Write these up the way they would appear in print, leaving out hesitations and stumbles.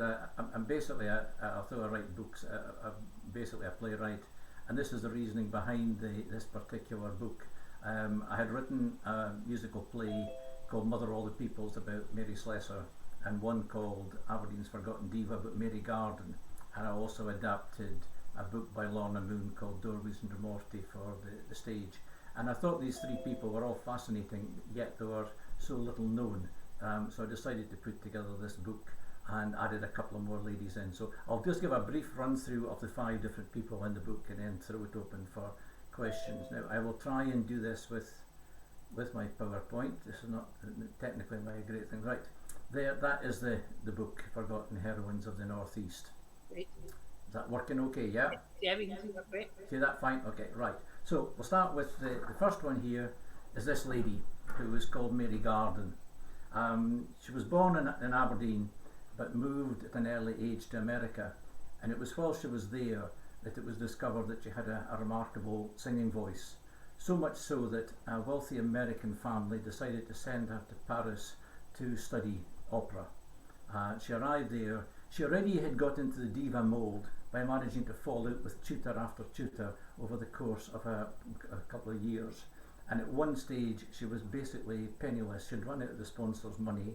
I'm basically, although I write books, I'm basically a playwright, and this is the reasoning behind this particular book. I had written a musical play called Mother All the Peoples about Mary Slessor, and one called Aberdeen's Forgotten Diva about Mary Garden, and I also adapted a book by Lorna Moon called Doorways and Morty for the stage. And I thought these three people were all fascinating, yet they were so little known. So I decided to put together this book and added a couple of more ladies in. So I'll just give a brief run through of the 5 different people in the book and then throw it open for questions. Now I will try and do this with my PowerPoint. This is not technically my great thing. Right, there, that is the book, Forgotten Heroines of the Northeast. Great. Is that working okay, yeah? Yeah, we can see that great. See that fine? Okay, right. So we'll start with the first one here is this lady who is called Mary Garden. She was born in Aberdeen but moved at an early age to America, and it was while she was there that it was discovered that she had a remarkable singing voice, so much so that a wealthy American family decided to send her to Paris to study opera. She arrived there. She already had got into the diva mould by managing to fall out with tutor after tutor over the course of a couple of years, and at one stage she was basically penniless. She'd run out of the sponsors' money,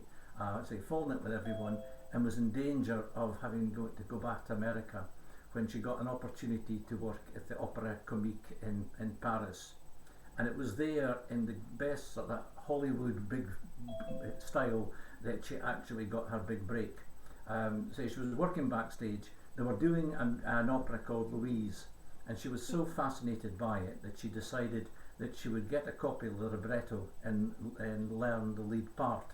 fallen out with everyone, and was in danger of having to go back to America when she got an opportunity to work at the Opéra Comique in Paris. And it was there, in the best sort of Hollywood big style, that she actually got her big break. So she was working backstage. They were doing an opera called Louise, and she was so fascinated by it that she decided that she would get a copy of the libretto and learn the lead part.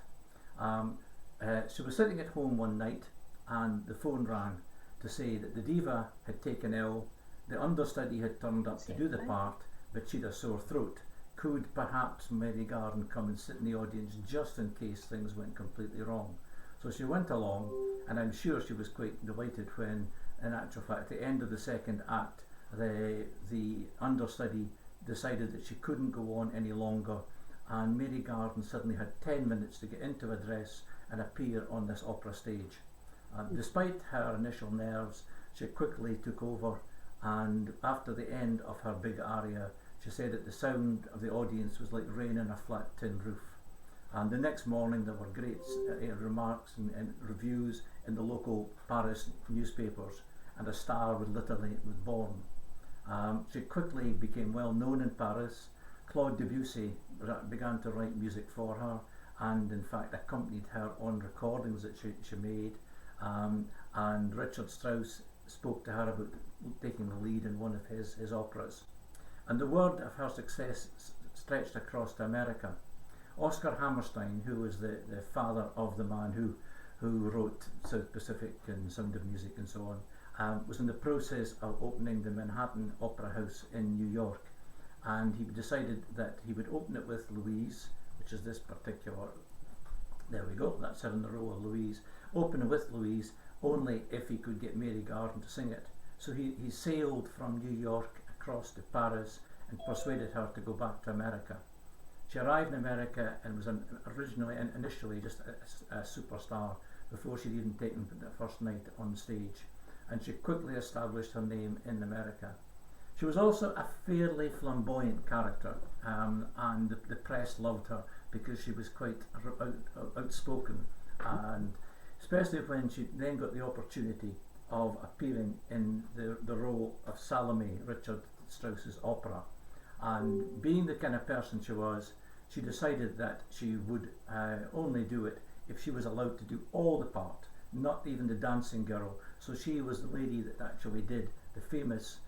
She was sitting at home one night, and the phone rang to say that the diva had taken ill, the understudy had turned up to do the part, but she'd a sore throat. Could perhaps Mary Garden come and sit in the audience just in case things went completely wrong? So she went along, and I'm sure she was quite delighted when, in actual fact, at the end of the second act, the understudy decided that she couldn't go on any longer, and Mary Garden suddenly had 10 minutes to get into a dress and appear on this opera stage. Despite her initial nerves, she quickly took over, and after the end of her big aria, she said that the sound of the audience was like rain on a flat tin roof. And the next morning there were great remarks and reviews in the local Paris newspapers, and a star was born. She quickly became well known in Paris. Claude Debussy began to write music for her, and in fact accompanied her on recordings that she made. And Richard Strauss spoke to her about taking the lead in one of his operas. And the word of her success stretched across to America. Oscar Hammerstein, who was the father of the man who wrote South Pacific and Sound of Music and so on, was in the process of opening the Manhattan Opera House in New York, and he decided that he would open it with Louise, which is this particular, there we go, that's her in the row of Louise, open it with Louise only if he could get Mary Garden to sing it. So he sailed from New York across to Paris and persuaded her to go back to America. She arrived in America and was initially just a superstar before she'd even taken the first night on stage, and she quickly established her name in America. She was also a fairly flamboyant character, and the press loved her because she was quite outspoken, and especially when she then got the opportunity of appearing in the role of Salome, Richard Strauss's opera. And being the kind of person she was, she decided that she would only do it if she was allowed to do all the part, not even the dancing girl. So she was the lady that actually did the famous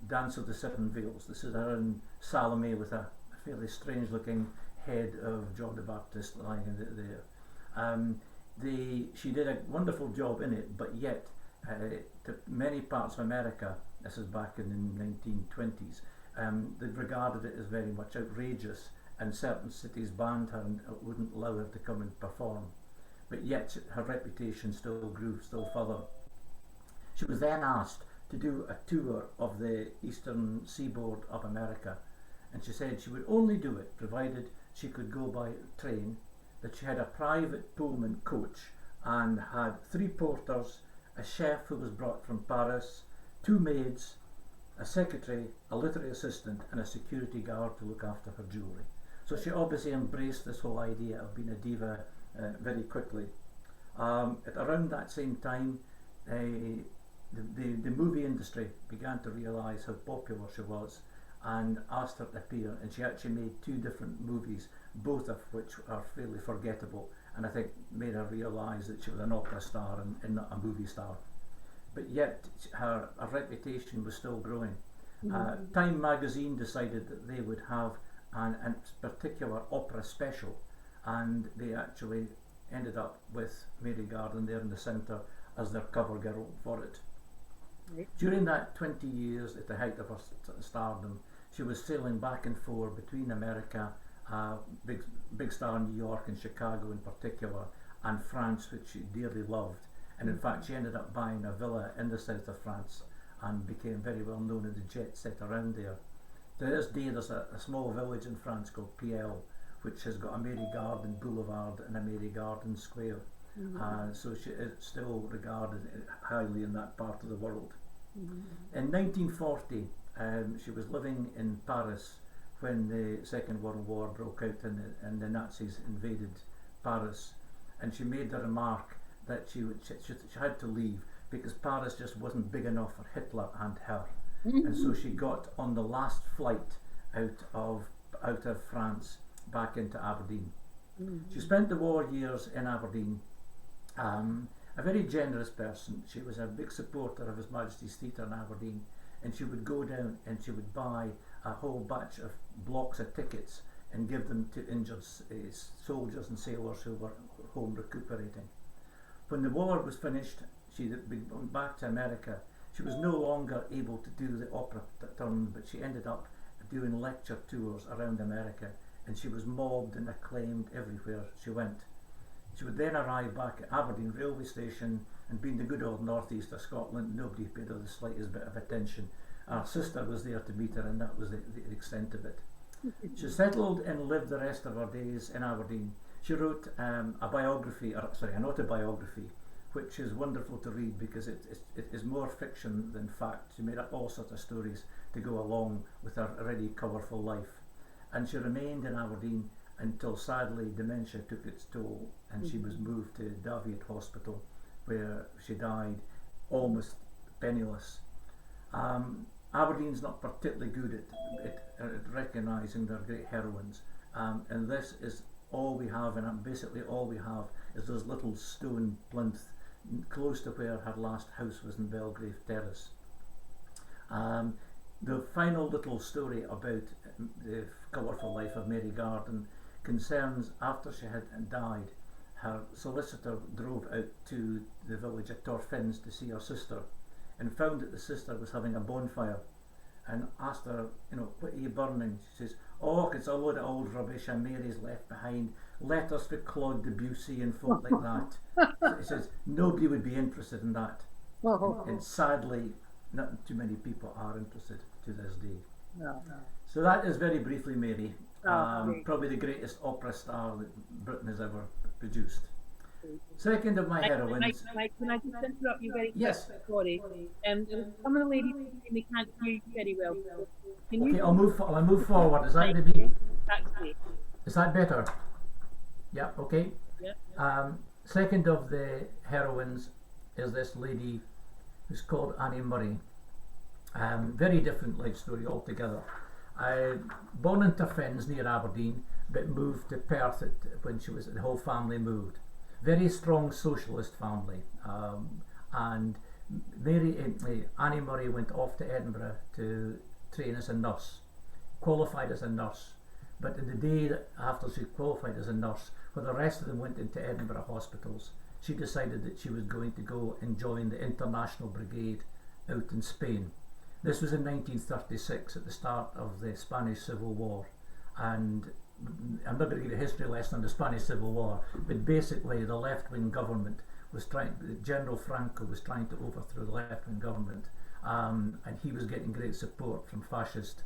Dance of the Seven Veils. This is her in Salome with a fairly strange looking head of John the Baptist lying there. She did a wonderful job in it, but yet to many parts of America, this is back in the 1920s, they regarded it as very much outrageous, and certain cities banned her and wouldn't allow her to come and perform. But yet her reputation still grew further. She was then asked to do a tour of the eastern seaboard of America, and she said she would only do it provided she could go by train, that she had a private Pullman coach and had 3 porters, a chef who was brought from Paris, 2 maids, a secretary, a literary assistant, and a security guard to look after her jewellery. So she obviously embraced this whole idea of being a diva very quickly. At around that same time, the movie industry began to realise how popular she was and asked her to appear, and she actually made 2 different movies, both of which are fairly forgettable, and I think made her realise that she was an opera star and not a movie star. But yet her reputation was still growing. Time magazine decided that they would have a particular opera special, and they actually ended up with Mary Garden there in the centre as their cover girl for it. Right. During that 20 years, at the height of her stardom, she was sailing back and forth between America, big star in New York and Chicago in particular, and France, which she dearly loved. And in fact, she ended up buying a villa in the south of France and became very well known in the jet set around there. To this day, there's a small village in France called Piel, which has got a Mary Garden Boulevard and a Mary Garden Square. So she is still regarded highly in that part of the world. In 1940, she was living in Paris when the Second World War broke out and the Nazis invaded Paris, and she made the remark that she had to leave because Paris just wasn't big enough for Hitler and her. And so she got on the last flight out of France back into Aberdeen. She spent the war years in Aberdeen. A very generous person. She was a big supporter of His Majesty's Theatre in Aberdeen, and she would go down and she would buy a whole batch of blocks of tickets and give them to injured soldiers and sailors who were home recuperating. When the war was finished, she went back to America. She was no longer able to do the opera turn, but she ended up doing lecture tours around America, and she was mobbed and acclaimed everywhere she went. She would then arrive back at Aberdeen railway station, and being the good old northeast of Scotland, nobody paid her the slightest bit of attention. Our sister was there to meet her, and that was the extent of it. She settled and lived the rest of her days in Aberdeen. She wrote an autobiography, which is wonderful to read because it is more fiction than fact. She made up all sorts of stories to go along with her already colourful life. And she remained in Aberdeen until sadly dementia took its toll, and she was moved to Davitt Hospital, where she died almost penniless. Aberdeen's not particularly good at recognising their great heroines, and this is all we have, and basically all we have is those little stone plinth close to where her last house was in Belgrave Terrace. The final little story about the colourful life of Mary Garden concerns after she had died. Her solicitor drove out to the village of Torfins to see her sister and found that the sister was having a bonfire, and asked her, what are you burning? She says, it's a load of old rubbish and Mary's left behind, letters for Claude Debussy and folk like that. So he says, nobody would be interested in that. And sadly, not too many people are interested to this day. So that is very briefly Mary, probably the greatest opera star that Britain has ever produced. Second of my heroines. Mike, can I just interrupt you very quick? Yes. Sorry. Some of the ladies they can't hear you very well. Can you? Okay, I'll move forward. Is that going to be? That's great. Is that better? Yeah. Okay. Yeah. Second of the heroines is this lady who's called Annie Murray. Very different life story altogether. Born in Torfins near Aberdeen, but moved to Perth when the whole family moved. Very strong socialist family, and Annie Murray went off to Edinburgh to train as a nurse, qualified as a nurse. But in the day that after she qualified as a nurse, when the rest of them went into Edinburgh hospitals, she decided that she was going to go and join the International Brigade out in Spain. This was in 1936 at the start of the Spanish Civil War, and I'm not going to give a history lesson on the Spanish Civil War, but basically the left-wing government General Franco was trying to overthrow the left-wing government, and he was getting great support from fascist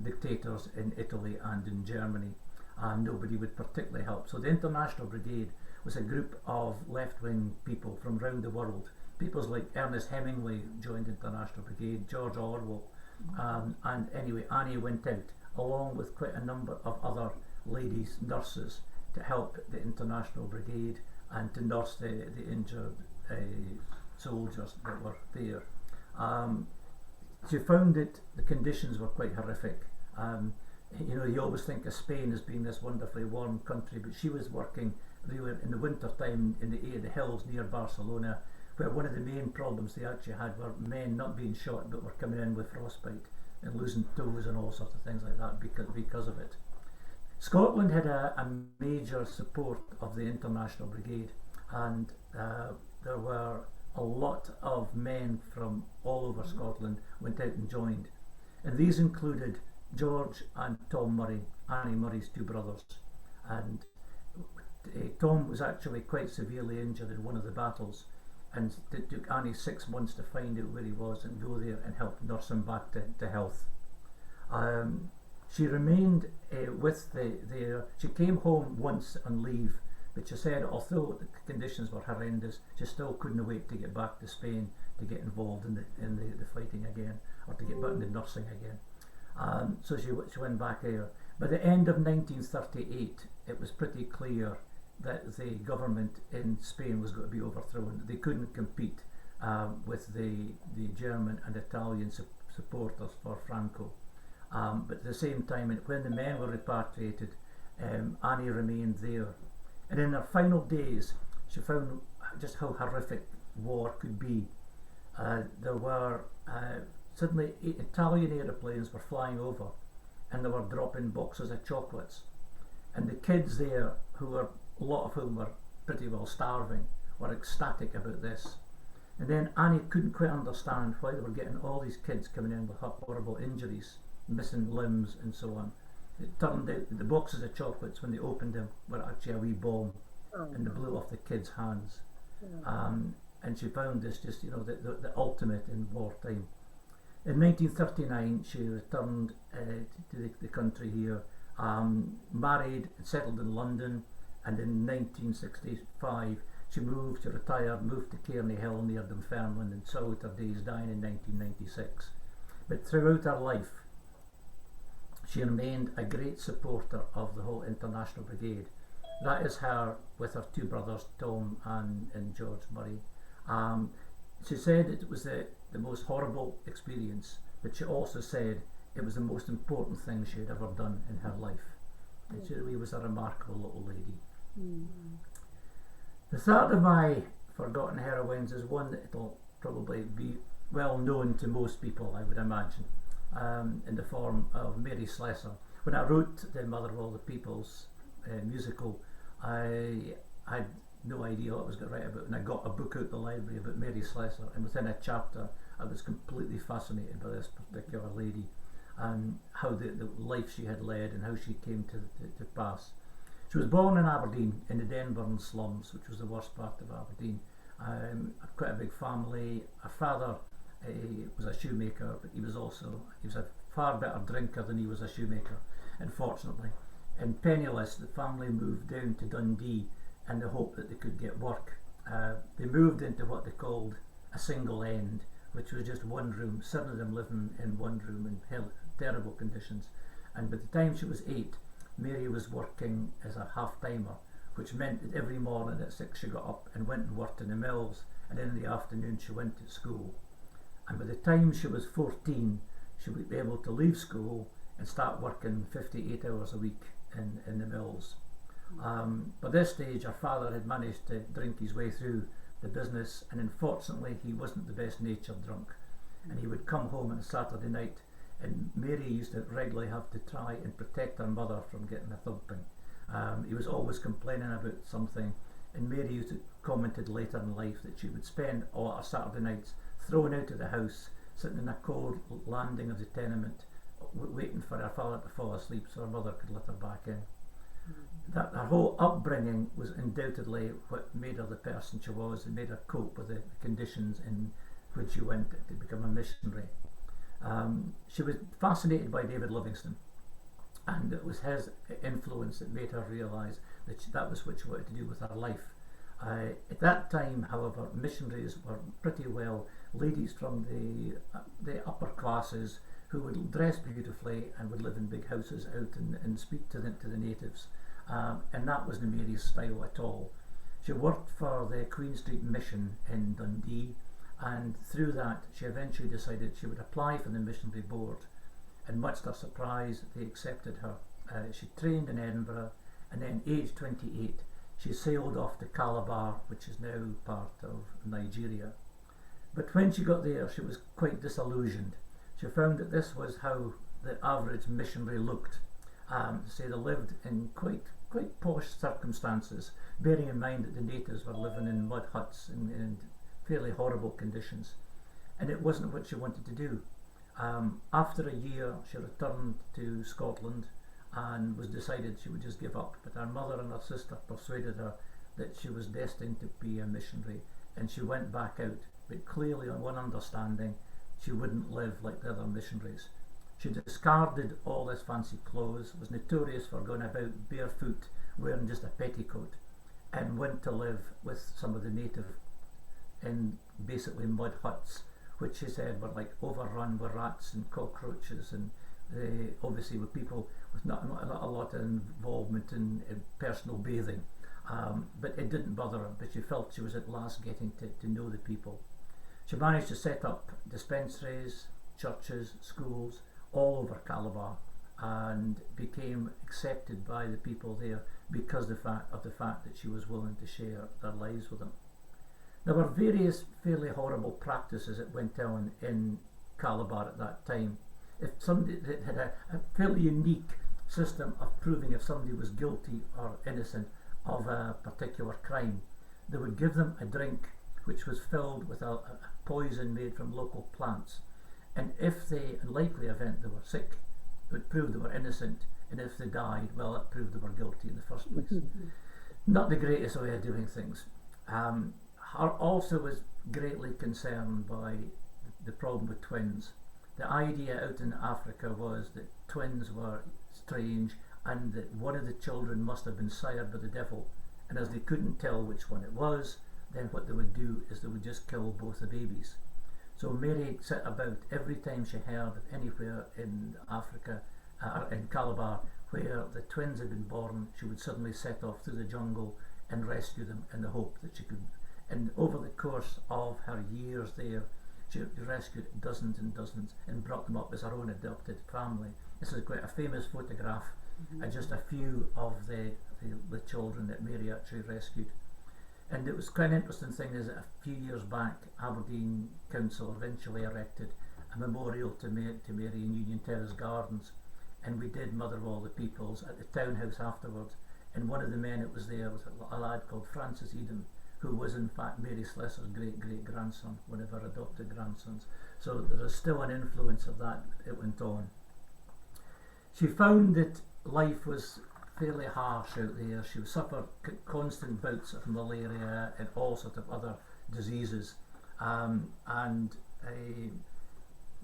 dictators in Italy and in Germany. and nobody would particularly help. So the International Brigade was a group of left-wing people from around the world. People like Ernest Hemingway joined the International Brigade, George Orwell, and anyway, Annie went out along with quite a number of other ladies nurses to help the International Brigade and to nurse the injured soldiers that were there. She found that the conditions were quite horrific. You know, you always think of Spain as being this wonderfully warm country, but she was working really in the winter time in the hills near Barcelona, where one of the main problems they actually had were men not being shot but were coming in with frostbite and losing toes and all sorts of things like that because of it. Scotland had a major support of the International Brigade, and there were a lot of men from all over Scotland went out and joined, and these included George and Tom Murray, Annie Murray's two brothers, and Tom was actually quite severely injured in one of the battles, and it took Annie 6 months to find out where he was and go there and help nurse him back to health. She remained she came home once on leave, but she said although the conditions were horrendous, she still couldn't wait to get back to Spain to get involved in the fighting again, or to get back into nursing again. So she went back there. By the end of 1938, it was pretty clear that the government in Spain was going to be overthrown. They couldn't compete with the German and Italian supporters for Franco. But at the same time, when the men were repatriated, Annie remained there. And in her final days, she found just how horrific war could be. There were suddenly Italian aeroplanes were flying over, and they were dropping boxes of chocolates. And the kids there, a lot of whom were pretty well starving, were ecstatic about this. And then Annie couldn't quite understand why they were getting all these kids coming in with horrible injuries, missing limbs and so on. It turned out that the boxes of chocolates, when they opened them, were actually a wee bomb, and they blew off the kids' hands. And she found this just, the ultimate in wartime. In 1939, she returned to the country here, married and settled in London, and in 1965 she moved to Cairney Hill near Dunfermline and saw her days, dying in 1996. But throughout her life, she remained a great supporter of the whole International Brigade. That is her with her two brothers, Tom and George Murray. She said it was the most horrible experience, but she also said it was the most important thing she had ever done in her life. And she really was a remarkable little lady. The third of my forgotten heroines is one that will probably be well known to most people, I would imagine, in the form of Mary Slessor. When I wrote The Mother of All the Peoples musical, I had no idea what I was going to write about, and I got a book out the library about Mary Slessor, and within a chapter I was completely fascinated by this particular lady and how the life she had led and how she came to pass. She was born in Aberdeen in the Denburn slums, which was the worst part of Aberdeen. Quite a big family. Her father was a shoemaker, but he was a far better drinker than he was a shoemaker, unfortunately. And penniless, the family moved down to Dundee in the hope that they could get work. They moved into what they called a single end, which was just one room, 7 of them living in one room in terrible conditions. And by the time she was 8, Mary was working as a half-timer, which meant that every morning at 6 she got up and went and worked in the mills, and in the afternoon she went to school. And by the time she was 14, she would be able to leave school and start working 58 hours a week in the mills. By this stage, her father had managed to drink his way through the business, and unfortunately he wasn't the best natured drunk, and he would come home on a Saturday night, and Mary used to regularly have to try and protect her mother from getting a thumping. He was always complaining about something, and Mary used to commented later in life that she would spend a lot of Saturday nights thrown out of the house, sitting in a cold landing of the tenement, waiting for her father to fall asleep so her mother could let her back in. That her whole upbringing was undoubtedly what made her the person she was, and made her cope with the conditions in which she went to become a missionary. She was fascinated by David Livingstone, and it was his influence that made her realise that that was what she wanted to do with her life. At that time, however, missionaries were pretty well ladies from the upper classes who would dress beautifully and would live in big houses out and speak to the natives. And that wasn't Mary's style at all. She worked for the Queen Street Mission in Dundee, and through that she eventually decided she would apply for the missionary board, and much to her surprise they accepted her. She trained in Edinburgh, and then aged 28 she sailed off to Calabar, which is now part of Nigeria. But when she got there she was quite disillusioned. She found that this was how the average missionary looked. They lived in quite posh circumstances, bearing in mind that the natives were living in mud huts in fairly horrible conditions, and it wasn't what she wanted to do. After a year she returned to Scotland and was decided she would just give up, but her mother and her sister persuaded her that she was destined to be a missionary, and she went back out, but clearly on one understanding: she wouldn't live like the other missionaries. She discarded all this fancy clothes, was notorious for going about barefoot, wearing just a petticoat, and went to live with some of the native in basically mud huts, which she said were like overrun with rats and cockroaches, and obviously with people with not a lot of involvement in personal bathing. But it didn't bother her, but she felt she was at last getting to know the people. She managed to set up dispensaries, churches, schools all over Calabar, and became accepted by the people there because of the fact that she was willing to share their lives with them. There were various fairly horrible practices that went on in Calabar at that time. If somebody had a fairly unique system of proving if somebody was guilty or innocent of a particular crime, they would give them a drink which was filled with a poison made from local plants, and if they, in likely event they were sick, it would prove they were innocent, and if they died, well, it proved they were guilty in the first place. Not the greatest way of doing things. Her also was greatly concerned by the problem with twins. The idea out in Africa was that twins were strange, and that one of the children must have been sired by the devil, and as they couldn't tell which one it was, then what they would do is they would just kill both the babies. So Mary set about every time she heard of anywhere in Africa, in Calabar, where the twins had been born, she would suddenly set off through the jungle and rescue them in the hope that she could. And over the course of her years there, she rescued dozens and dozens and brought them up as her own adopted family. This is quite a famous photograph, just a few of the children that Mary actually rescued. And it was quite an interesting thing is that a few years back, Aberdeen Council eventually erected a memorial to Mary in Union Terrace Gardens, and we did Mother of All the Peoples at the townhouse afterwards, and one of the men that was there was a lad called Francis Eden, who was in fact Mary Slessor's great-great-grandson, one of her adopted grandsons. So there is still an influence of that. It went on. She found that life was fairly harsh out there. She suffered constant bouts of malaria and all sorts of other diseases,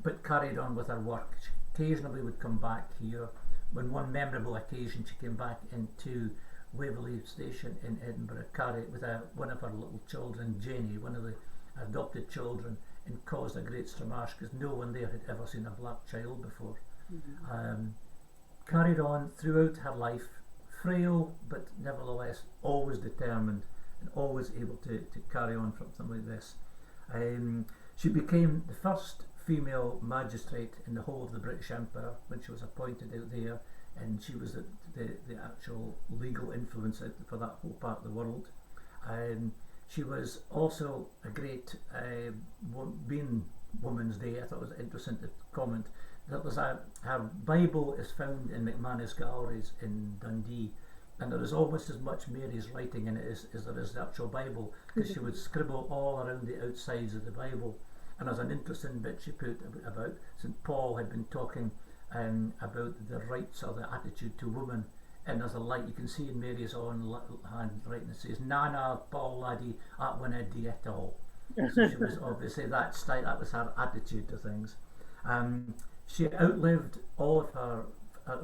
but carried on with her work. She occasionally would come back here. On one memorable occasion she came back into Waverley Station in Edinburgh, carried with one of her little children, Janie, one of the adopted children, and caused a great stramash because no one there had ever seen a black child before. Carried on throughout her life, frail but nevertheless always determined and always able to carry on from something like this. She became the first female magistrate in the whole of the British Empire when she was appointed out there, and she was the actual legal influence for that whole part of the world. She was also a great, being Women's Day, I thought it was interesting to comment that her Bible is found in McManus Galleries in Dundee, and there is almost as much Mary's writing in it as there is the actual Bible, because she would scribble all around the outsides of the Bible. And there's an interesting bit she put about St. Paul had been talking about the rights or the attitude to women, and there's a light you can see in Mary's own handwriting. It says, "Nana, Paul laddie, at winna do at all." So she was obviously that style. That was her attitude to things. She outlived all of her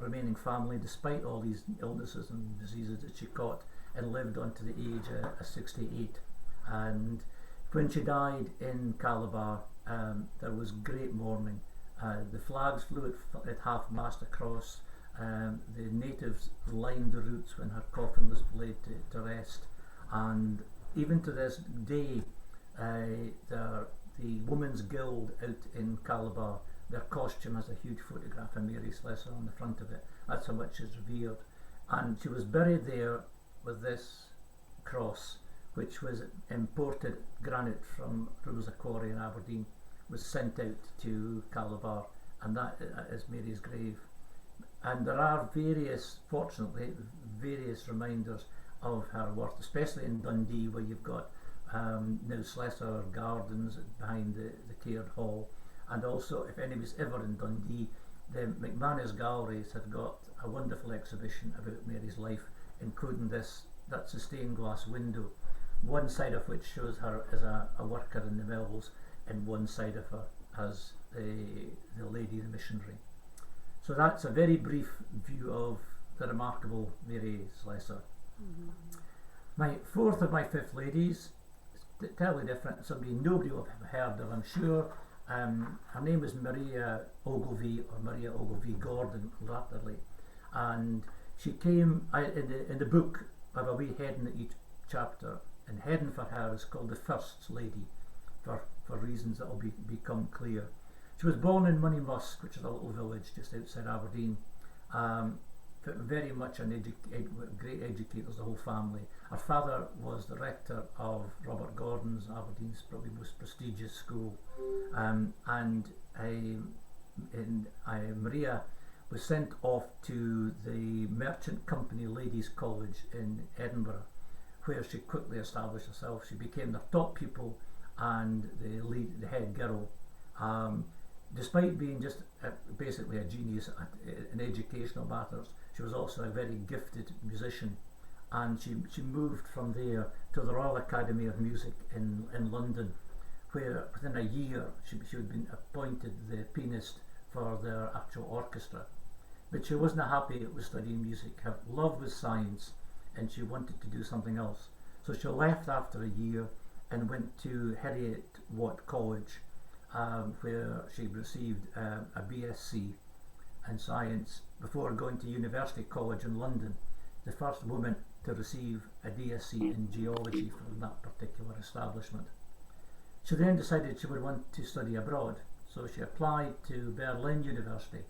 remaining family despite all these illnesses and diseases that she caught, and lived on to the age of 68. And when she died in Calabar, there was great mourning. The flags flew at half-mast across. The natives lined the routes when her coffin was laid to rest. And even to this day, the Women's Guild out in Calabar, their costume has a huge photograph of Mary Slessor on the front of it. That's how much she's revered. And she was buried there with this cross, which was imported granite from Rosa Quarry in Aberdeen, was sent out to Calabar, and that is Mary's grave. And there are fortunately, various reminders of her worth, especially in Dundee, where you've got now Slessor Gardens behind the Caird Hall. And also, if anybody's ever in Dundee, the McManus Galleries have got a wonderful exhibition about Mary's life, including that's a stained glass window, one side of which shows her as a worker in the mills, and one side of her as the lady, the missionary. So that's a very brief view of the remarkable Mary Slessor. Mm-hmm. My fourth of my fifth ladies is totally different, somebody nobody will have heard of, I'm sure. Her name is Maria Ogilvy, or Maria Ogilvy Gordon, latterly, and she came in the book. I have a wee heading at each chapter, and heading for her is called the First Lady, for reasons that will become clear. She was born in Moneymusk, which is a little village just outside Aberdeen. Very much great educators, the whole family. Her father was the rector of Robert Gordon's, Aberdeen's probably most prestigious school, and Maria was sent off to the Merchant Company Ladies' College in Edinburgh, where she quickly established herself. She became their top pupil and the head girl. Despite being just basically a genius in educational matters, she was also a very gifted musician, and she moved from there to the Royal Academy of Music in London, where within a year she had been appointed the pianist for their actual orchestra. But she wasn't happy with studying music. Her love was science, and she wanted to do something else. So she left after a year and went to Heriot-Watt College, where she received a BSc in science before going to University College in London, the first woman to receive a DSc in geology from that particular establishment. She then decided she would want to study abroad, so she applied to Berlin University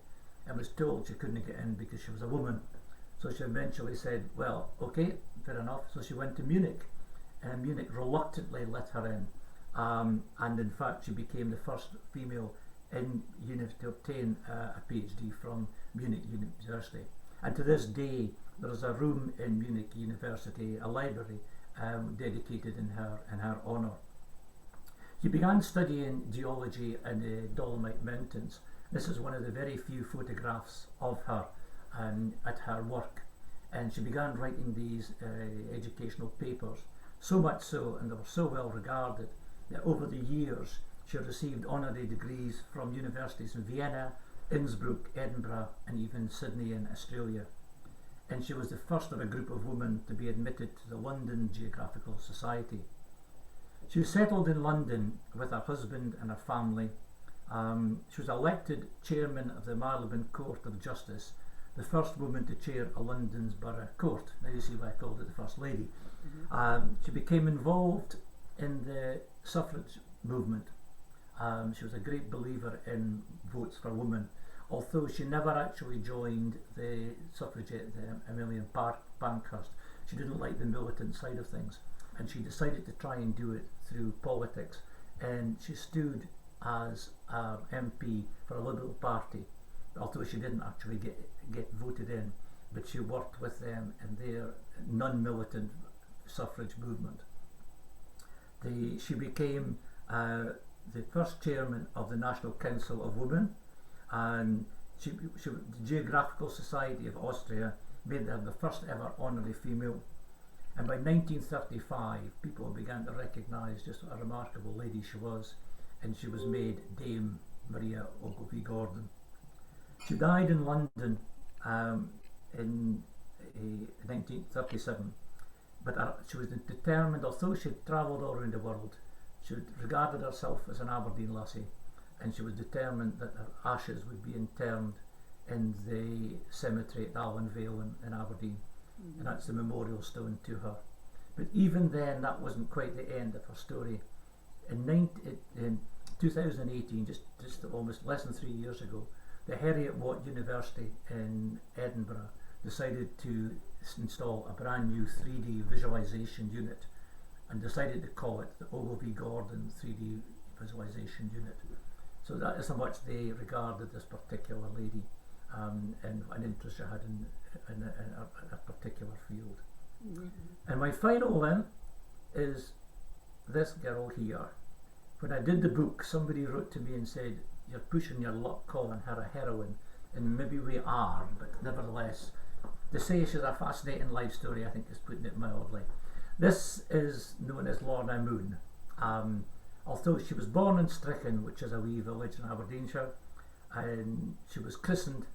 and was told she couldn't get in because she was a woman. So she eventually said, well, okay, fair enough. So she went to Munich, and Munich reluctantly let her in. And in fact, she became the first female in Munich to obtain a PhD from Munich University. And to this day, there is a room in Munich University, a library dedicated in her honour. She began studying geology in the Dolomite Mountains. This is one of the very few photographs of her at her work, and she began writing these educational papers, so much so, and they were so well regarded, that over the years she received honorary degrees from universities in Vienna, Innsbruck, Edinburgh, and even Sydney in Australia. And she was the first of a group of women to be admitted to the London Geographical Society. She was settled in London with her husband and her family. She was elected chairman of the Marylebone Court of Justice, the first woman to chair a London's borough court. Now you see why I called it the First Lady. Mm-hmm. She became involved in the suffrage movement. She was a great believer in votes for women, although she never actually joined the suffragette, the Amelia Pankhurst. She didn't like the militant side of things, and she decided to try and do it through politics, and she stood as MP for a Liberal Party, although she didn't actually get voted in, but she worked with them in their non-militant suffrage movement. She became the first chairman of the National Council of Women, and the Geographical Society of Austria made her the first ever honorary female. And by 1935, people began to recognise just what a remarkable lady she was, and she was made Dame Maria Ogilvy Gordon. She died in London in 1937. But she was determined, although she had travelled all around the world, she regarded herself as an Aberdeen lassie, and she was determined that her ashes would be interned in the cemetery at Allenvale in Aberdeen, and that's the memorial stone to her. But even then, that wasn't quite the end of her story. In 2018, just almost less than 3 years ago, the Heriot Watt University in Edinburgh decided to install a brand new 3D visualization unit, and decided to call it the Ogilvy Gordon 3D visualization unit. So that is how much they regarded this particular lady, and an interest she had in a particular field. And my final one is this girl here. When I did the book, somebody wrote to me and said, "You're pushing your luck calling her a heroine," and maybe we are, but nevertheless, to say she's a fascinating life story, I think is putting it mildly. This is known as Lorna Moon. Although she was born in Strichen, which is a wee village in Aberdeenshire, and she was christened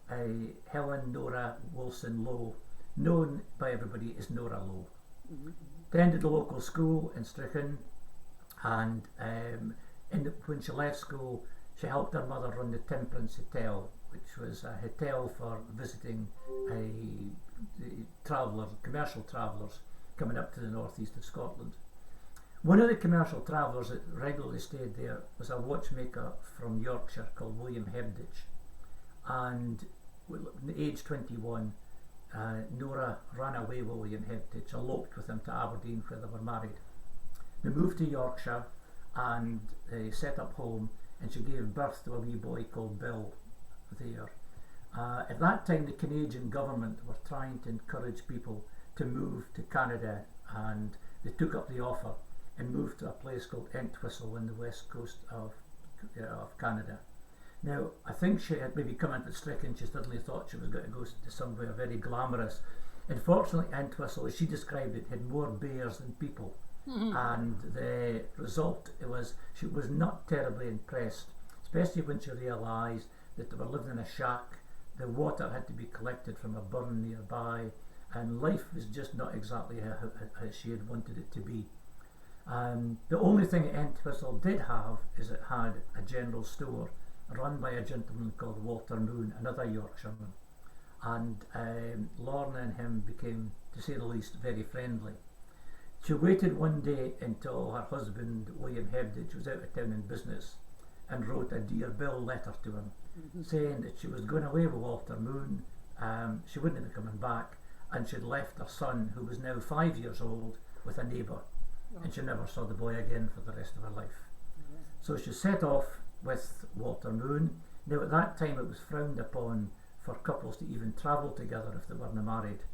Helen Nora Wilson Lowe, known by everybody as Nora Lowe. Attended the local school in Strichen, and when she left school, she helped her mother run the Temperance Hotel, which was a hotel for visiting commercial travellers coming up to the northeast of Scotland. One of the commercial travellers that regularly stayed there was a watchmaker from Yorkshire called William Hebditch, and at age 21, Nora ran away with William Hebditch, eloped with him to Aberdeen where they were married. They moved to Yorkshire and they set up home, and she gave birth to a wee boy called Bill there. At that time, the Canadian government were trying to encourage people to move to Canada, and they took up the offer and moved to a place called Entwistle in the west coast of Canada. Now, I think she had maybe come into Strichen, she suddenly thought she was going to go to somewhere very glamorous. Unfortunately, Entwistle, as she described it, had more bears than people. And the result was she was not terribly impressed, especially when she realised that they were living in a shack, the water had to be collected from a burn nearby, and life was just not exactly how she had wanted it to be. The only thing Entwistle did have is it had a general store run by a gentleman called Walter Moon, another Yorkshireman, and Lorna and him became, to say the least, very friendly. She waited one day until her husband William Hebditch was out of town in business, and wrote a Dear Bill letter to him, saying that she was going away with Walter Moon, she wouldn't be coming back, and she'd left her son, who was now 5 years old, with a neighbour, and she never saw the boy again for the rest of her life. So she set off with Walter Moon. Now at that time it was frowned upon for couples to even travel together if they weren't married,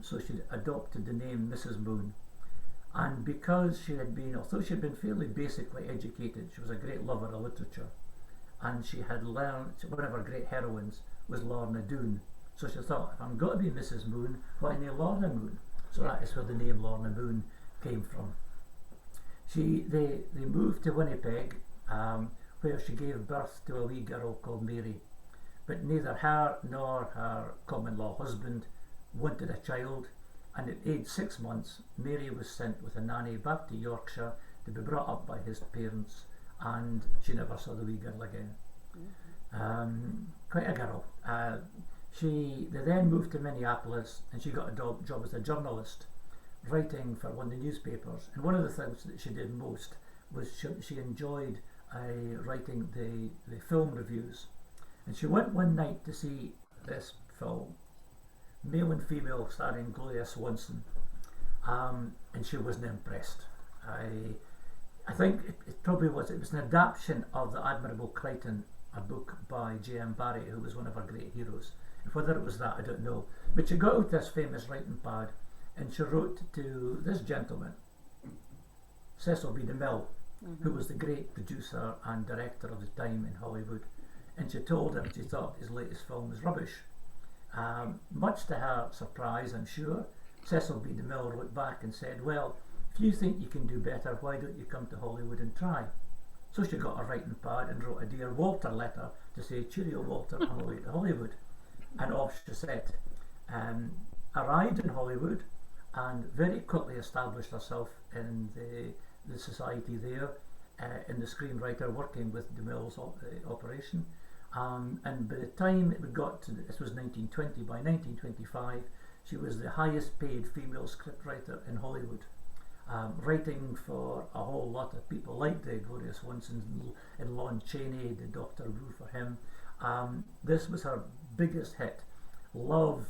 so she adopted the name Mrs. Moon. And because she had been, although she had been fairly basically educated, she was a great lover of literature, and she had learned, one of her great heroines was Lorna Doone. So she thought, if I'm going to be Mrs. Moon, why name Lorna Moon? So that is where the name Lorna Moon came from. They moved to Winnipeg, where she gave birth to a wee girl called Mary. But neither her nor her common-law husband wanted a child, and at age 6 months, Mary was sent with a nanny back to Yorkshire to be brought up by his parents, and she never saw the wee girl again. Quite a girl. They then moved to Minneapolis, and she got a job as a journalist, writing for one of the newspapers. And one of the things that she did most was she enjoyed writing the film reviews. And she went one night to see this film, male and female, starring Gloria Swanson, and she wasn't impressed. I think it probably was. It was an adaptation of The Admirable Crichton, a book by J.M. Barrie, who was one of our great heroes. And whether it was that, I don't know. But she got out this famous writing pad, and she wrote to this gentleman, Cecil B. DeMille, who was the great producer and director of the time in Hollywood. And she told him she thought his latest film was rubbish. Much to her surprise, I'm sure, Cecil B. DeMille wrote back and said, well, if you think you can do better, why don't you come to Hollywood and try? So she got a writing pad and wrote a Dear Walter letter to say, cheerio Walter, on the way to Hollywood. and off she set. Arrived in Hollywood and very quickly established herself in the society there, in the screenwriter, working with Demille's operation. And by the time it got to, this was 1920, by 1925, she was the highest paid female scriptwriter in Hollywood, writing for a whole lot of people like the Gloria Swanson and Lon Chaney, the Doctor Who for him. This was her biggest hit. Love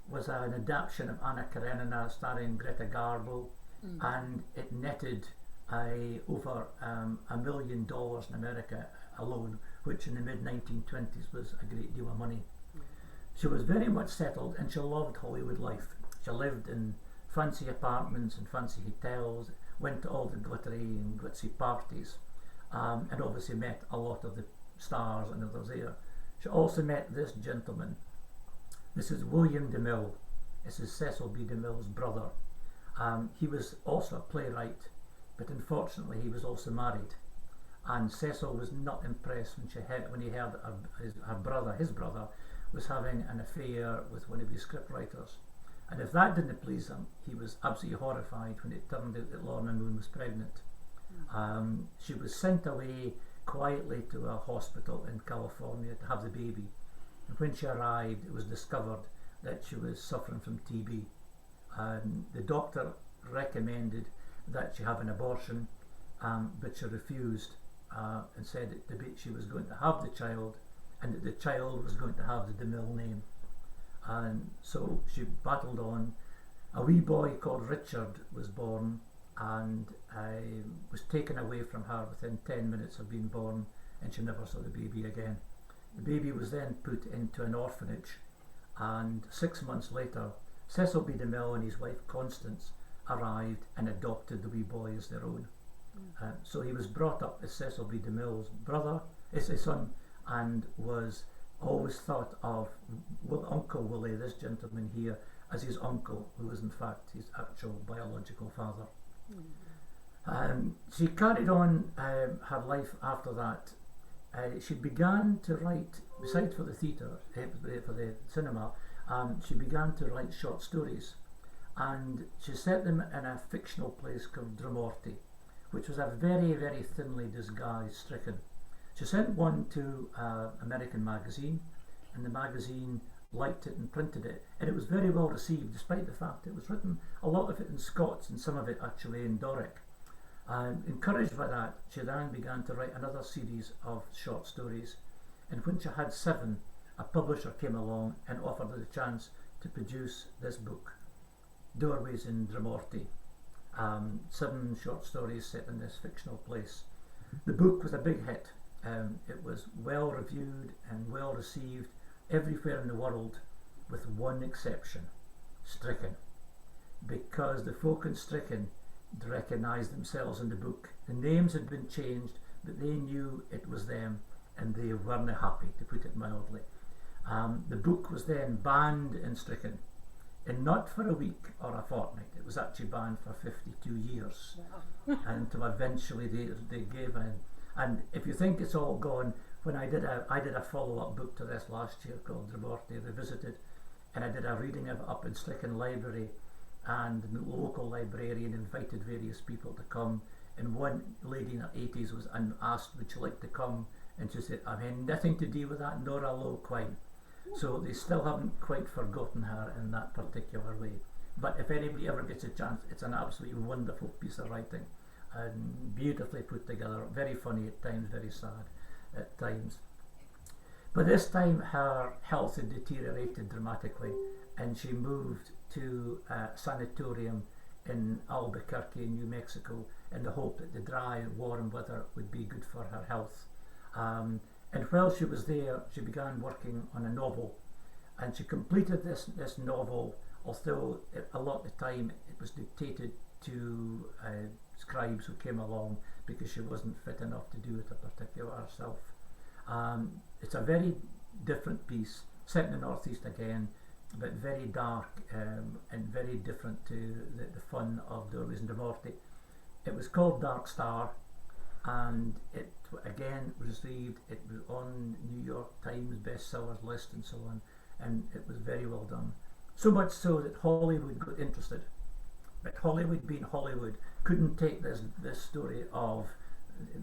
was an adaptation of Anna Karenina starring Greta Garbo, and it netted over $1 million in America alone, which in the mid-1920s was a great deal of money. She was very much settled and she loved Hollywood life. She lived in fancy apartments and fancy hotels, went to all the glittery and glitzy parties, and obviously met a lot of the stars and others there. She also met this gentleman. This is William Demille. This is Cecil B. DeMille's brother. He was also a playwright, but unfortunately he was also married. And Cecil was not impressed when he heard his brother was having an affair with one of his scriptwriters. And if that didn't please him, he was absolutely horrified when it turned out that Lorna Moon was pregnant. She was sent away quietly to a hospital in California to have the baby. And when she arrived, it was discovered that she was suffering from TB. The doctor recommended that she have an abortion, but she refused and said that she was going to have the child, and that the child was going to have the Demille name. And so she battled on. A wee boy called Richard was born, and was taken away from her within 10 minutes of being born, and she never saw the baby again. The baby was then put into an orphanage, and 6 months later, Cecil B. DeMille and his wife Constance arrived and adopted the wee boy as their own. So he was brought up as Cecil B. DeMille's his son, and was always thought of Uncle Willie, this gentleman here, as his uncle, who was in fact his actual biological father. She carried on her life after that. She began to write, besides for the theatre, for the cinema, she began to write short stories, and she set them in a fictional place called Dromorty, which was a very, very thinly disguised Stricken. She sent one to an American magazine, and the magazine liked it and printed it, and it was very well received, despite the fact it was written, a lot of it in Scots and some of it actually in Doric. Encouraged by that, she then began to write another series of short stories, and when she had 7, a publisher came along and offered her the chance to produce this book, Doorways in Dromorty. 7 short stories set in this fictional place. The book was a big hit. It was well reviewed and well received everywhere in the world, with one exception: Stricken, because the folk in Stricken recognised themselves in the book. The names had been changed, but they knew it was them, and they weren't happy, to put it mildly. The book was then banned in Stricken, and not for a week or a fortnight. It was actually banned for 52 years, until eventually they gave in. And if you think it's all gone, when I did a follow-up book to this last year called Dromorty Revisited, and I did a reading of it up in Stricken Library, and the local librarian invited various people to come, and one lady in her 80s was asked, would you like to come, and she said, I had nothing to do with that, nor a low quine. So they still haven't quite forgotten her in that particular way. But if anybody ever gets a chance, it's an absolutely wonderful piece of writing, and beautifully put together, very funny at times, very sad at times. But this time her health had deteriorated dramatically, and she moved to a sanatorium in Albuquerque, New Mexico, in the hope that the dry, warm weather would be good for her health. And while she was there, she began working on a novel, and she completed this novel, although a lot of the time it was dictated to scribes who came along because she wasn't fit enough to do it herself. It's a very different piece, set in the Northeast again, but very dark and very different to the fun of Doorways in Dromorty. It was called Dark Star, and it again received, it was on New York Times bestsellers list and so on. and it was very well done. So much so that Hollywood got interested. But Hollywood, being Hollywood, couldn't take this story of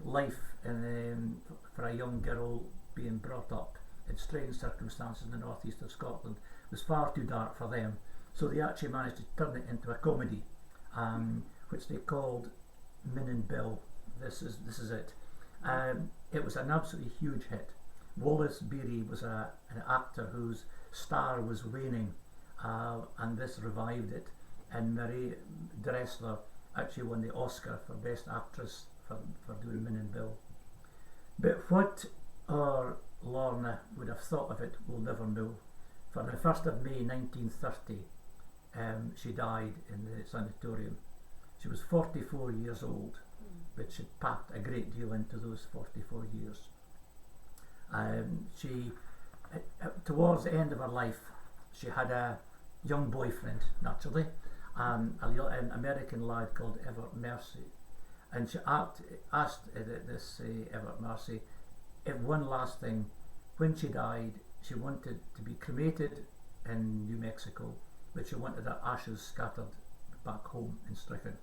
life for a young girl being brought up in strange circumstances in the northeast of Scotland. It was far too dark for them. So they actually managed to turn it into a comedy, which they called Min and Bill. This is it. It was an absolutely huge hit. Wallace Beery was an actor whose star was waning, and this revived it. And Marie Dressler actually won the Oscar for Best Actress for doing Min and Bill. But what our Lorna would have thought of it, we'll never know. For the 1st of May 1930, she died in the sanatorium. She was 44 years old, but she packed a great deal into those 44 years. She, towards the end of her life, she had a young boyfriend, naturally, an American lad called Everett Mercy, and she asked this Everett Mercy if one last thing. When she died, she wanted to be cremated in New Mexico, but she wanted her ashes scattered back home in Strichen,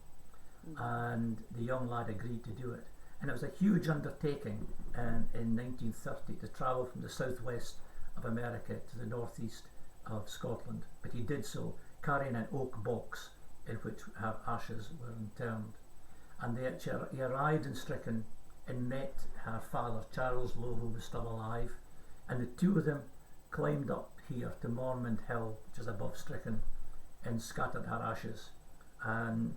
and the young lad agreed to do it. And it was a huge undertaking in 1930 to travel from the southwest of America to the northeast of Scotland, but he did so carrying an oak box in which her ashes were interned. And he arrived in Strichen and met her father, Charles Lowe, who was still alive, and the two of them climbed up here to Mormont Hill, which is above Strichen, and scattered her ashes. And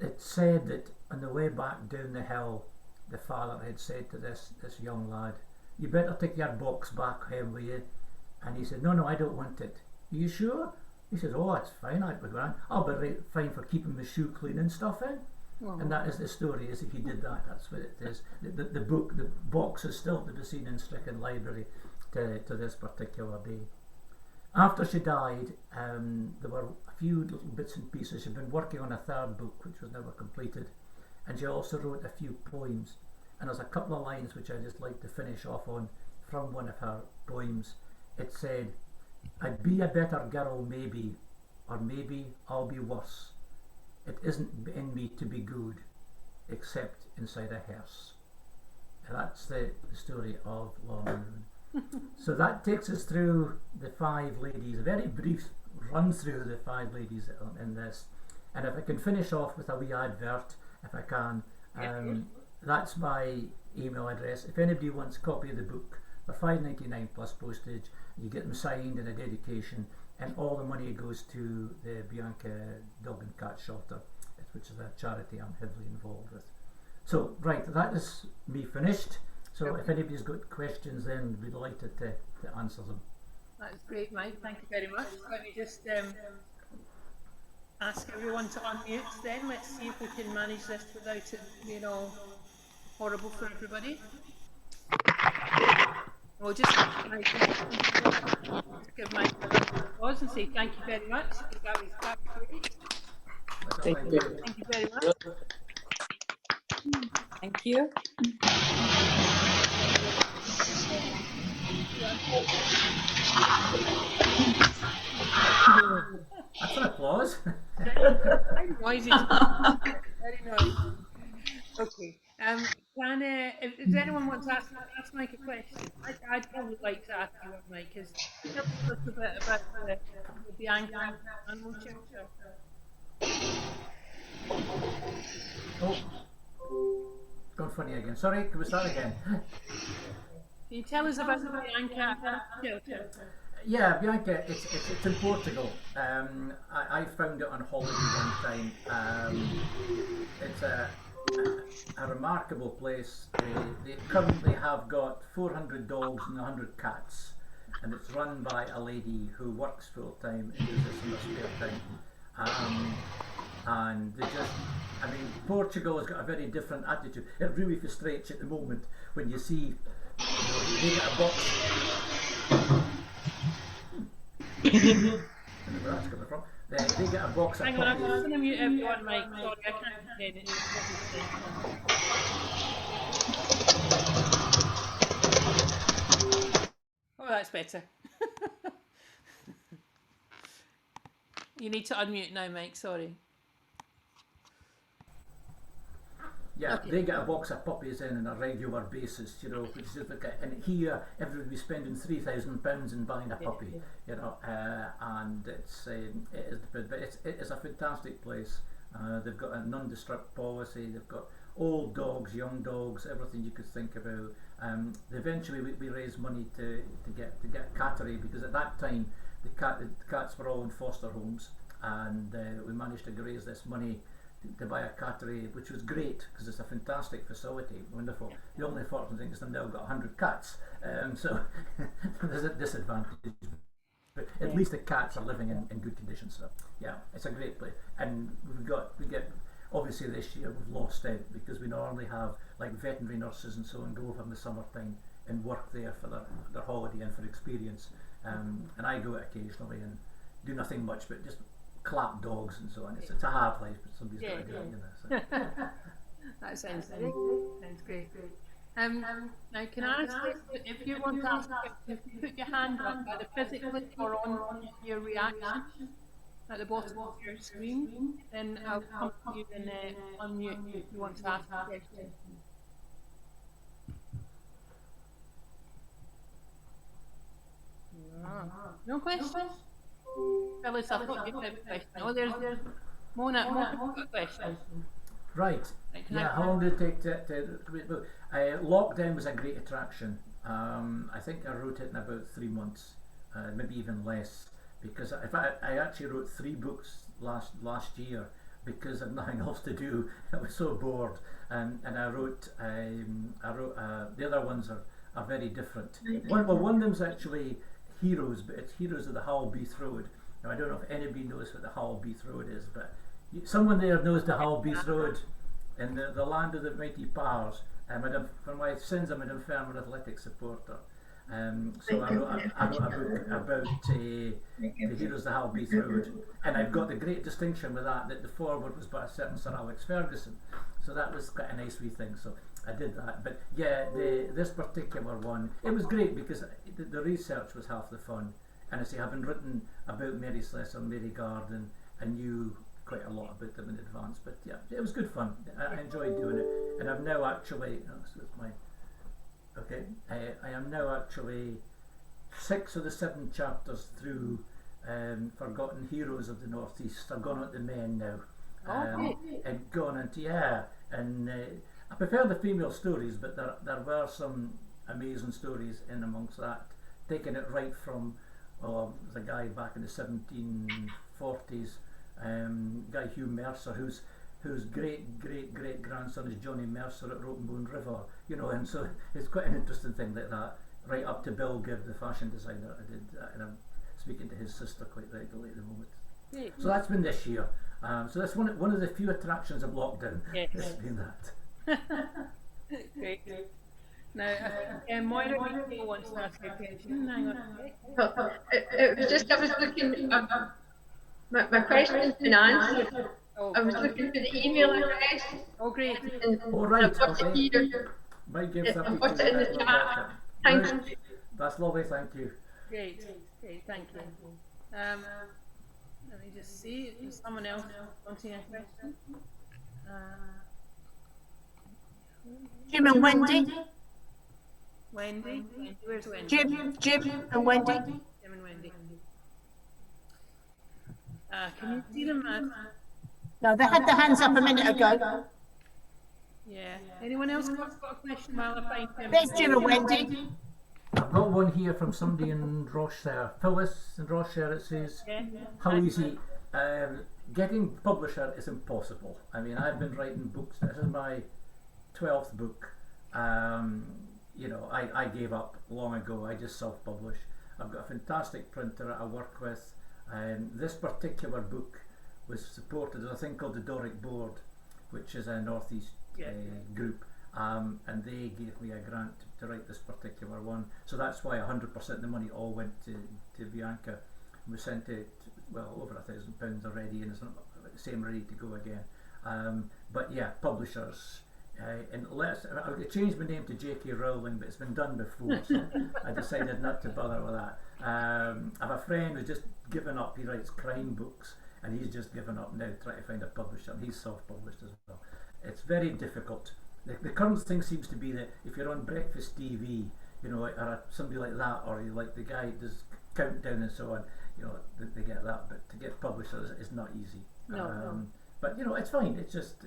it's said that on the way back down the hill, the father had said to this young lad, "You better take your box back home, will you?" And he said, No, I don't want it. Are you sure? He says, "Oh, it's fine, I'll be right fine for keeping my shoe clean and stuff in." Oh. And that is the story, is if he did that, that's what it is. The box is still to be seen in Strichen Library to this particular day. After she died, there were a few little bits and pieces. She'd been working on a third book, which was never completed, and she also wrote a few poems. And there's a couple of lines which I just like to finish off on from one of her poems. It said, "I'd be a better girl maybe, or maybe I'll be worse. It isn't in me to be good, except inside a hearse." And that's the story of Lorna Moon. So that takes us through the 5 ladies, a very brief run through the 5 ladies in this. And if I can finish off with a wee advert, if I can, that's my email address. If anybody wants a copy of the book, they're $5.99 plus postage. You get them signed and a dedication, and all the money goes to the Bianca Dog and Cat Shelter, which is a charity I'm heavily involved with. So, right, that is me finished. So if anybody's got questions, then we'd be delighted to answer them. That's great, Mike. Thank you very much. Let me just ask everyone to unmute then. Let's see if we can manage this without it being all horrible for everybody. We'll just give Mike a round of applause and say thank you very much. That was great. Thank you. Thank you very much. Thank you. That's an applause. Very noisy. Very noisy. Okay. Does anyone want to ask Mike a question? I'd probably like to ask you one, Mike, because tell us a little bit about the Bianca animal shelter. Oh, gone funny again. Sorry, can we start again? Can you tell us about the Bianca shelter? Yeah, Bianca, it's in Portugal. I found it on holiday one time. It's a remarkable place. They currently have got 400 dogs and 100 cats, and it's run by a lady who works full time and does this in her spare time. And they just, Portugal has got a very different attitude. It really frustrates you at the moment when you see, they get a box. I don't know where that's coming from. They get a box of Hang on, I'm puppies. just going to mute everyone, Mike. Sorry, I can't hear it. Oh, that's better. You need to unmute now, Mike. Sorry. Yeah, Okay. they get a box of puppies in on a regular basis, you know, which is like and here everybody be spending £3,000 in buying a puppy, you know, and it is a fantastic place. They've got a non-destruct policy. They've got old dogs, young dogs, everything you could think about. Eventually, we raised money to get a cattery, because at that time the cats were all in foster homes, and we managed to raise this money to buy a cattery, which was great because it's a fantastic facility, wonderful. The only unfortunate thing is they've now got 100 cats, so there's a disadvantage. But at least the cats are living in good conditions. So yeah, it's a great place, and we get obviously this year we've lost out because we normally have like veterinary nurses and so on go over in the summertime and work there for their holiday and for experience, and I go occasionally and do nothing much but just clap dogs and so on. It's a hard life, but somebody's got to do it, you know. So. That sounds great. Sounds great. Now, can I ask you, if you want to ask, if you put your hand up either physically or on your reaction at the bottom of your screen, then I'll come to you and unmute you if you want to ask a question. No questions? Phyllis, I thought you had a question. Oh, there's Mona got a question. Right. Yeah. How long did it take to lockdown was a great attraction. I think I wrote it in about 3 months, maybe even less, because I actually wrote 3 books last year because I had nothing else to do. I was so bored, and I wrote the other ones are very different. One of them's actually Heroes, but it's Heroes of the Hull Beath Road. Now I don't know if anybody knows what the Hull Beath Road is, but someone there knows the Hull Beath Road in the land of the mighty Pars. For my sins, I'm an infirm athletics supporter. So I wrote a book about the Heroes of the Hull Beath Road, and I've got the great distinction with that the foreword was by a certain Sir Alex Ferguson. So that was quite a nice wee thing. So I did that. But yeah, this particular one, it was great because the research was half the fun. And I say, having written about Mary Slessor, Mary Garden, I knew quite a lot about them in advance. But yeah, it was good fun. I enjoyed doing it, and I've now actually. I am now actually 6 of the 7 chapters through Forgotten Heroes of the Northeast. I've gone on to men now, and gone into and I prefer the female stories, but there were some amazing stories in amongst that, taking it right from the guy back in the 1740s, guy Hugh Mercer, whose great grandson is Johnny Mercer at Rotenbone River, you know, and so it's quite an interesting thing like that, right up to Bill Gibb, the fashion designer. I did, and I'm speaking to his sister quite regularly at the moment. Great. So that's been this year. So that's one of the few attractions of lockdown. Yes. It's been that. Great. Now, Moira wants to ask a question. Hang on. It was just, I was looking, my question's been answered. I was looking for the email address. Oh, great. Right, I've got it here. Mike Gibb, I've got it in the chat. Thank you. That's lovely, thank you. Great, thank you. Let me just see, is someone else wanting a question? Jim and Wendy. Wendy, where's Wendy? Jim and Wendy. Jim and Wendy. Can you see them? No, they had their hands up a minute ago. Yeah. Anyone else got a question while I find them? There's Jim and Wendy. I've got one here from somebody in Rochester. Phyllis in Rochester, it says, how easy, getting publisher is impossible. I mean, I've been writing books, this is my 12th book. You know, I gave up long ago, I just self-publish. I've got a fantastic printer I work with. This particular book was supported, there's a thing called the Doric Board, which is a Northeast group. And they gave me a grant to write this particular one, so that's why 100% of the money all went to Bianca. We sent it, well, over £1,000 already, and it's not the same, ready to go again. But yeah, publishers, and I changed my name to J.K. Rowling, but it's been done before, so I decided not to bother with that. I have a friend who's just given up. He writes crime books, and he's just given up now trying to find a publisher, and he's self-published as well. It's very difficult. The current thing seems to be that if you're on breakfast TV, you know, or somebody like that, or you like the guy who does Countdown and so on, you know, they get that, but to get publishers is not easy. No. But you know, it's fine. It's just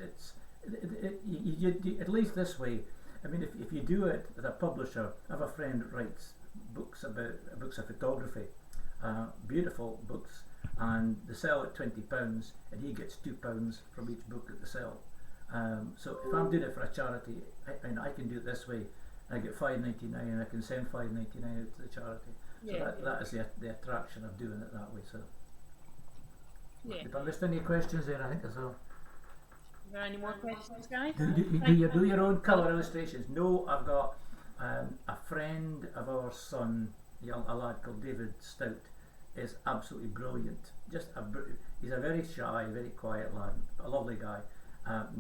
you, at least this way. I mean, if you do it as a publisher, I have a friend that writes books of photography, beautiful books, and they sell at £20, and he gets £2 from each book that they sell. So if I'm doing it for a charity, I can do it this way. I get $5.99, and I can send $5.99 out to the charity. So that is the attraction of doing it that way. So, if I missed any questions there, I think as well. Are there any more questions, guys? Do you do your own colour illustrations? No, I've got a friend of our son, a lad called David Stout, is absolutely brilliant. He's a very shy, very quiet lad, a lovely guy.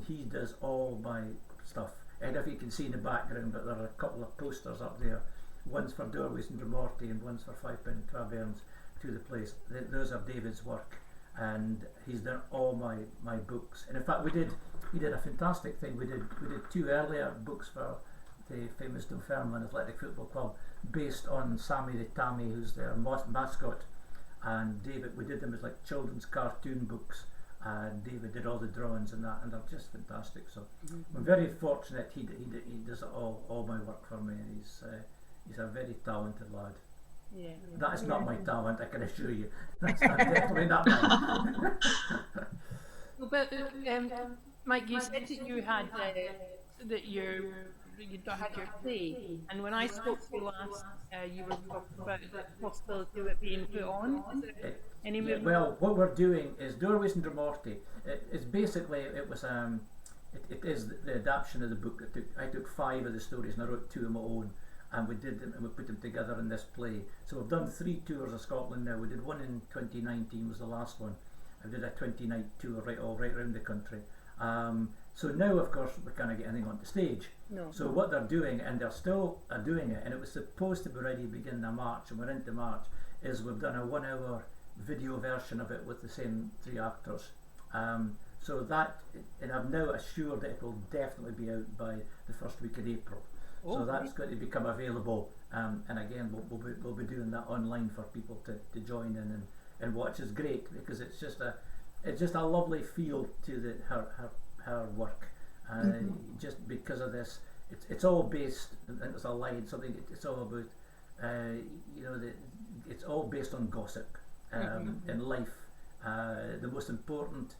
He does all my stuff. I don't know if you can see in the background, but there are a couple of posters up there. One's for Doorways and Dromorty, and one's for £5 Taverns to the place. Those are David's work, and he's done all my books. And in fact, he did a fantastic thing. We did 2 earlier books for the famous Dunfermline Athletic Football Club, based on Sammy the Tammy, who's their mascot. And David, we did them as like children's cartoon books. And David did all the drawings and that, and they're just fantastic. So I'm very fortunate he does all my work for me, and he's a very talented lad. Yeah. That is not my talent, I can assure you. That's definitely not mine. Well, but Mike, you said that you had that you had your play, and when I spoke to you last, you were talking about the possibility of it being put on. Is there any movement? Well, what we're doing is Doorways and Dromorty. It's basically it is the adaptation of the book. I took 5 of the stories and I wrote 2 of my own, and we did them and we put them together in this play. So we've done 3 tours of Scotland now. We did one in 2019, was the last one. I did a 20-night tour right around the country. So now, of course, we can't get anything onto stage. No. So what they're doing, and they're still doing it, and it was supposed to be ready beginning of March, and we're into March, is we've done a 1-hour video version of it with the same 3 actors. So that, and I've now assured that it will definitely be out by the first week of April. So that's going to become available, and again we'll be doing that online for people to join in and watch. It's great because it's just a lovely feel to her work, just because of this. It's all based, and there's a line, something. It's all about, it's all based on gossip in life. The most important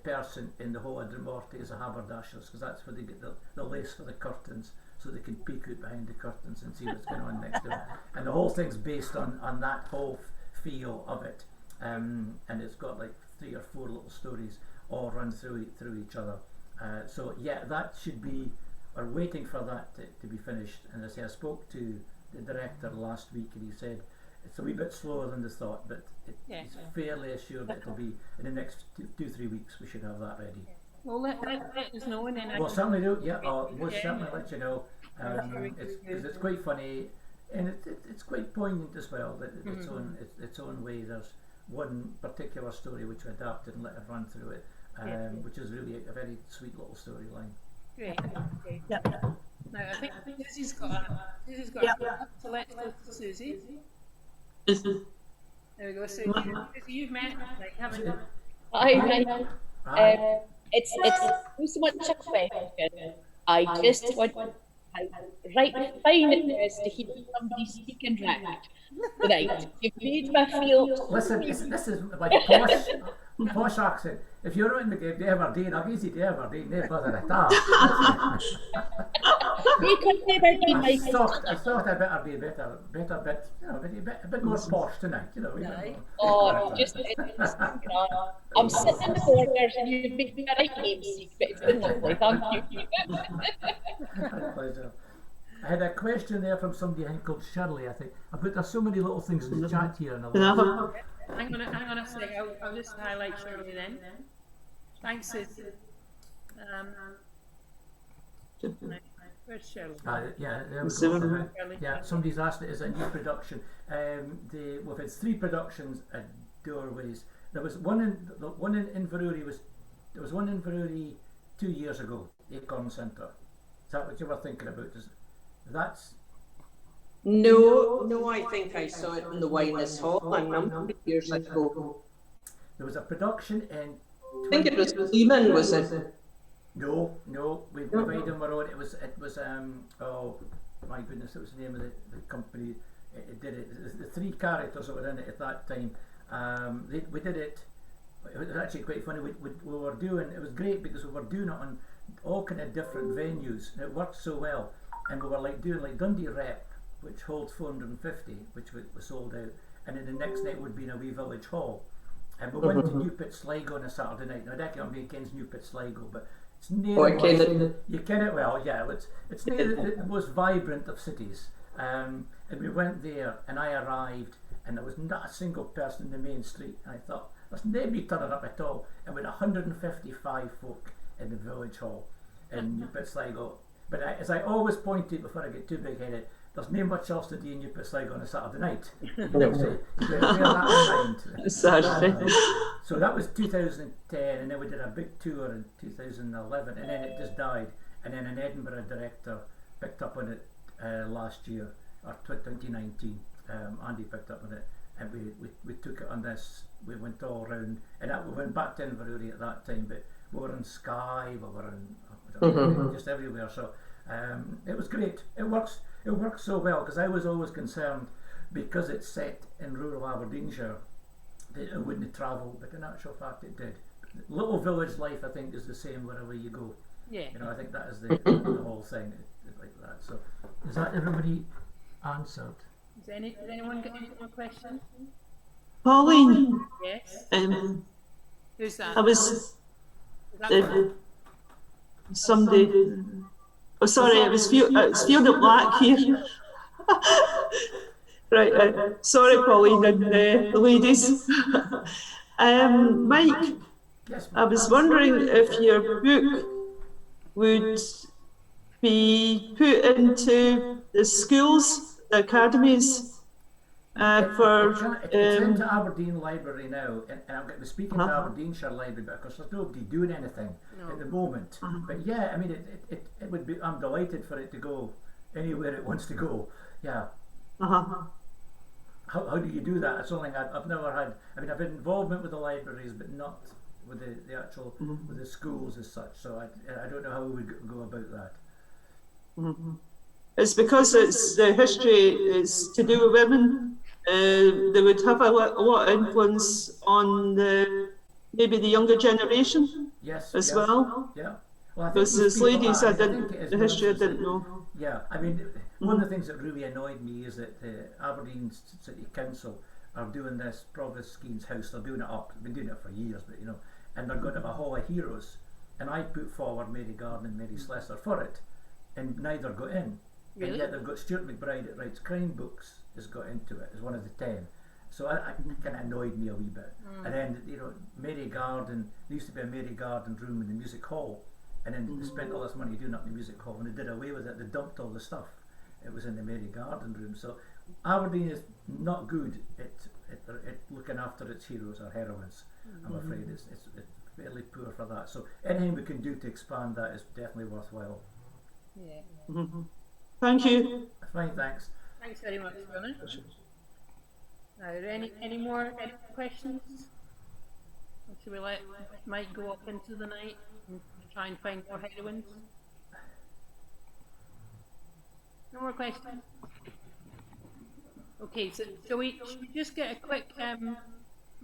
person in the whole of Dromorty is the haberdashers, because that's where they get the lace for the curtains, so they can peek out behind the curtains and see what's going on next to them. And the whole thing's based on that whole feel of it, and it's got like 3 or 4 little stories all run through each other. So yeah, that should be. We're waiting for that to be finished. And as I say, I spoke to the director last week, and he said it's a wee bit slower than they thought, but he's fairly assured that it'll be in the next 2-3 weeks. We should have that ready. Well, let us know, and then we'll certainly do. Yeah, I'll most certainly let you know. It's quite funny, and it's quite poignant as well. That its own way. There's one particular story which we adapted and let it run through it, which is really a very sweet little storyline. Great. Okay. Yep. Now I think Susie's got a so let's go to Susie. There we go. So you've met, like, haven't you? Hi. It's not so much a question. I just want right fine it is to hear somebody speak and react. Right, you've made me feel. Listen, this is my posh accent. If you're not in the Aberdeen, I'm easy to Aberdeen, no bother at all. You could never be I thought I'd better be a bit more posh tonight, you know. Oh, just I'm sitting in the corners and you make me a right namesake, but it's been lovely, thank you. My pleasure. I had a question there from somebody I think called Shirley, I think. There's so many little things in the chat here. And Hang on a sec, I'll just highlight Shirley then. Thanks, Sid. Where's Shirley? Yeah, somebody's asked it as a new production. We've had 3 productions at Doorways. There was one in the one in Inverurie there was one in Inverurie 2 years ago, Acorn Centre. Is that what you were thinking about? That's No, I think I saw it in the Winers Hall a number of years ago. there was a production in. I think it was Lehman, was it? No, we made on our own. It was oh my goodness, what was the name of the company? It did it. The three characters that were in it at that time. We did it. It was actually quite funny. We were doing. It was great because we were doing it on all kind of different venues, and it worked so well. And we were like doing like Dundee Rep, which holds 450, which was sold out, and then the next night would be in a wee village hall. And we went to New Pit Sligo on a Saturday night. Now I don't know if New Pit Sligo, but it's near. You ken it well, yeah. It's near the most vibrant of cities. And we went there, and I arrived, and there was not a single person in the main street. And I thought, there's nobody turning up at all. And we had 155 folk in the village hall in New Pit Sligo. But as I always pointed before I get too big-headed, there's not much else to do in New Pit Sligo on a Saturday night. You better bear that in mind. So that was 2010, and then we did a big tour in 2011, and then it just died. And then an Edinburgh director picked up on it last year, or 2019. Andy picked up on it, and we took it on this. We went all around, and we went back to Inverurie at that time, but we were in Skye, we were in just everywhere. So it was great. It works so well, because I was always concerned, because it's set in rural Aberdeenshire, that it wouldn't travel, but in actual fact it did. Little village life, I think, is the same wherever you go. Yeah. You know, I think that is the whole thing, like that. So, is that everybody answered? Does anyone got any more questions? Pauline. Yes. Who's that? I was somebody. Oh, sorry, it's Field of Black here. Right, sorry, Pauline and the ladies. Mike, Yes, I was wondering if your book would be put into the schools, the academies, for. It's into Aberdeen Library now, and I'm going to be speaking to Aberdeenshire Library, because there's nobody doing anything at the moment. But yeah, I mean, it would be. I'm delighted for it to go anywhere it wants to go. Yeah. How do you do that? It's something I've never had. I mean, I've had involvement with the libraries, but not with the actual with the schools as such. So I don't know how we would go about that. It's because it's the history is to do with women. They would have a lot of influence on maybe the younger generation. Yes. Well. Yeah. Well, because as ladies, the history I didn't know. Yeah, I mean, one of the things that really annoyed me is that Aberdeen City Council are doing this Provost Skeen's house. They're doing it up. They've been doing it for years, but you know, and they're going to have a Hall of Heroes. And I put forward Mary Garden and Mary Slessor for it, and neither got in. Really? And yet they've got Stuart McBride that writes crime books has got into it as one of the 10. So I kind of annoyed me a wee bit. And then, you know, Mary Garden, there used to be a Mary Garden room in the music hall, and then they spent all this money doing up in the music hall, and they did away with it. They dumped all the stuff. It was in the Mary Garden room. So Aberdeen is not good at looking after its heroes or heroines. I'm afraid it's fairly poor for that. So anything we can do to expand that is definitely worthwhile. Yeah. Thank you. Fine, thanks. Thanks very much, Fiona. Now, are there any more questions? Or should we let Mike go up into the night and try and find more heroines? No more questions? Okay, so should we just get a quick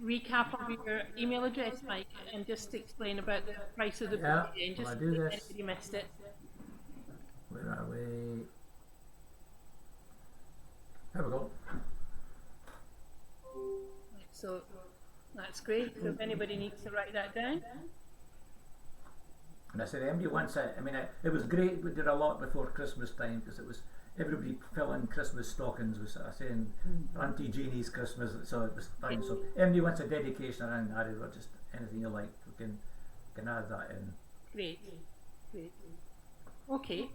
recap of your email address, Mike, and just explain about the price of the book again, just in case anybody missed it. Where are we? There we go. So that's great. So if anybody needs to write that down. And I said, MD once, I mean, it was great. We did a lot before Christmas time, because it was everybody filling Christmas stockings, was saying Auntie Jeannie's Christmas, so it was fine. So MD wants a dedication around Harry, or just anything you like, we can add that in. Great. Okay.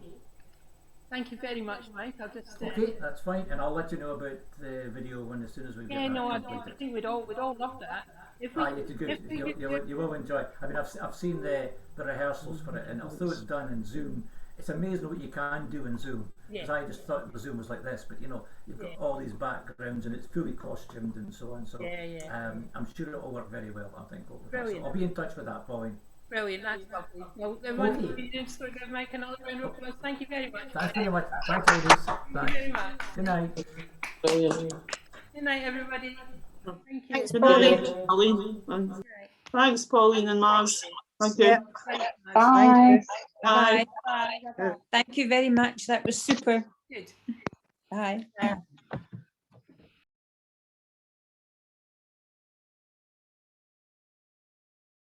Thank you very much, Mike. I'll just. Okay, that's fine, and I'll let you know about the video as soon as we get that. I think we'd all love that. If we, It's good. if we You could will enjoy. I mean, I've seen the rehearsals for it, and although it's done in Zoom, it's amazing what you can do in Zoom. Because I just thought the Zoom was like this, but you know, you've got all these backgrounds and it's fully costumed and so on. So I'm sure it'll work very well. I think. So I'll be in touch with that, Pauline. Brilliant, that's lovely. Well, everyone, just give Mike another round of applause. Thank you very much. Thank you very much. Thanks, ladies. Thank you very much. Good night. Brilliant. Good night, everybody. Thank you. Thanks, Good Pauline. night, Pauline. Right. Thanks, Pauline and Mars. Thank you. Yeah. Thanks, Mike. Bye. Bye. Bye. Thank you very much. That was super. Good. Bye. Yeah.